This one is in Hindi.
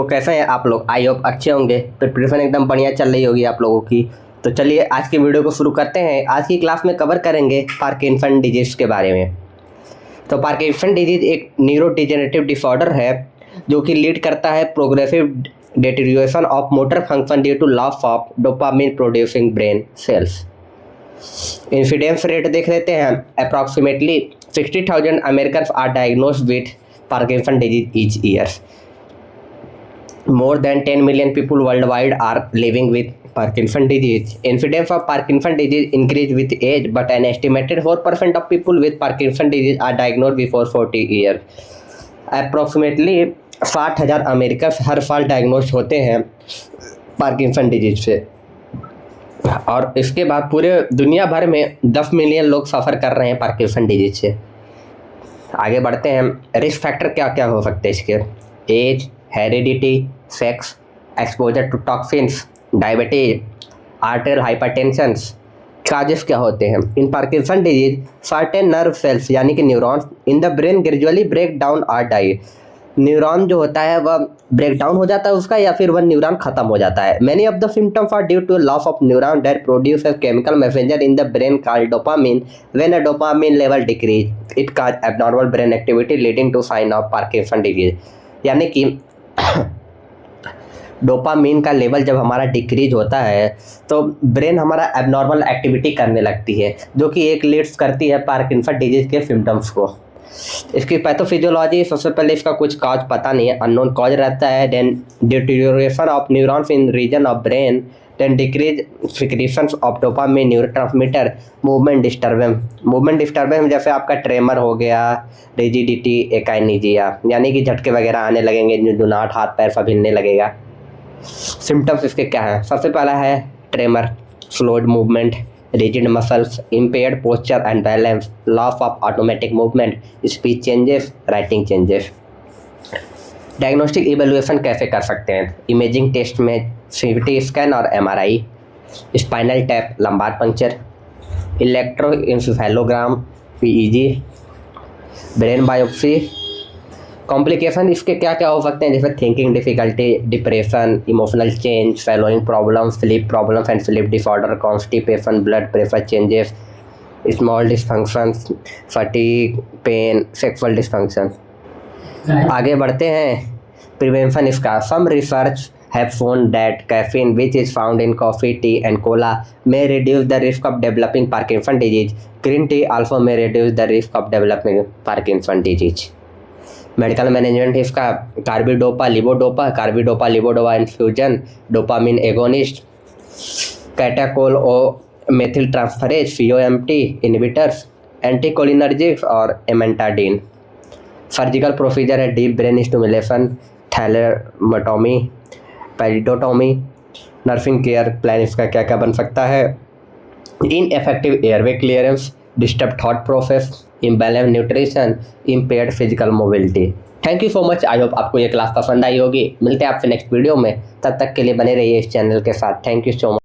कैसे हैं आप लोग? आई होप अच्छे होंगे। प्रिपरेशन एकदम बढ़िया चल रही होगी आप लोगों की। तो चलिए आज की वीडियो को शुरू करते हैं। आज की क्लास में कवर करेंगे पार्किंसन डिजीज़ के बारे में। तो पार्किंसन डिजीज एक न्यूरोडिजेनरेटिव डिसऑर्डर है जो कि लीड करता है progressive deterioration of motor function due to loss of dopamine producing brain cells. Incidence rate देख लेते हैं। Approximately 60,000 American are diagnosed with Parkinson disease each year. More than 10 million people worldwide are living with Parkinson disease. Incidence of Parkinson disease increase with age, but an estimated 4% of people with Parkinson disease are diagnosed before 40 years. Approximately 60,000 American हर साल डायग्नोज होते हैं पार्किंसन डिजीज से, और इसके बाद पूरे दुनिया भर में 10 मिलियन लोग सफ़र कर रहे हैं पार्किंसन डिजीज से। आगे बढ़ते हैं। रिस्क फैक्टर क्या क्या हो सकते हैं इसके? Age, heredity, sex, exposure to toxins, diabetes, arterial hypertensions. Causes क्या होते हैं? In Parkinson disease certain nerve cells यानी कि neurons in the brain gradually break down और डाई। न्यूरॉन जो होता है वह ब्रेक डाउन हो जाता है उसका, या फिर वह न्यूरॉन खत्म हो जाता है। Many of the symptoms are due to loss of neuron that produce a chemical messenger in the brain called dopamine. When a dopamine level decrease it cause abnormal brain activity leading to sign of Parkinson disease. यानी कि डोपामिन का लेवल जब हमारा डिक्रीज होता है तो ब्रेन हमारा एबनॉर्मल एक्टिविटी करने लगती है, जो कि एक लीड्स करती है पार्किंसन डिजीज के सिम्टम्स को। इसकी पैथोफिजियोलॉजी, सबसे पहले इसका कुछ कॉज पता नहीं है, अननोन कॉज रहता है। Then deterioration of neurons in region of brain, then decrease secretions of dopamine neurotransmitter, movement disturbance जैसे आपका ट्रेमर हो गया, रिजिडिटी, एकाइनीजिया यानी कि झटके वगैरह आने लगेंगे, झुंझुनाहट, हाथ पैर सब हिलने लगेगा। सिम्टम्स इसके क्या हैं? सबसे पहला है tremor, slowed movement, rigid muscles, impaired posture and balance, loss of automatic movement, speech changes, writing changes. Diagnostic evaluation कैसे कर सकते हैं? इमेजिंग टेस्ट में सीटी स्कैन और MRI, spinal tap, lumbar puncture, electroencephalogram, PEG, brain biopsy. Complication इसके क्या क्या हो सकते हैं? जैसे thinking difficulty, depression, emotional change, swallowing problems, sleep problems and sleep disorder, constipation, blood pressure changes, small dysfunctions, fatigue, pain, sexual dysfunction. आगे बढ़ते हैं। प्रिवेंशन इसका, some research have shown that caffeine which is found in coffee, tea and cola may reduce the risk of developing Parkinson disease. Green tea also may reduce the risk of developing Parkinson disease. Medical management इसका, carbidopa levodopa infusion, dopamine agonist, catechol O methyl transferase, COMT inhibitors, anticholinergics और एमेंटाडीन। सर्जिकल प्रोसीजर है deep brain stimulation, thalamotomy, pallidotomy. Nursing care plan इसका क्या क्या बन सकता है? Ineffective airway clearance, disturb thought process, imbalance nutrition, impaired physical mobility. Thank you so much. I hope आपको ये क्लास पसंद आई होगी। मिलते हैं आपसे नेक्स्ट वीडियो में, तब तक के लिए बने रहिए इस चैनल के साथ। Thank you so much.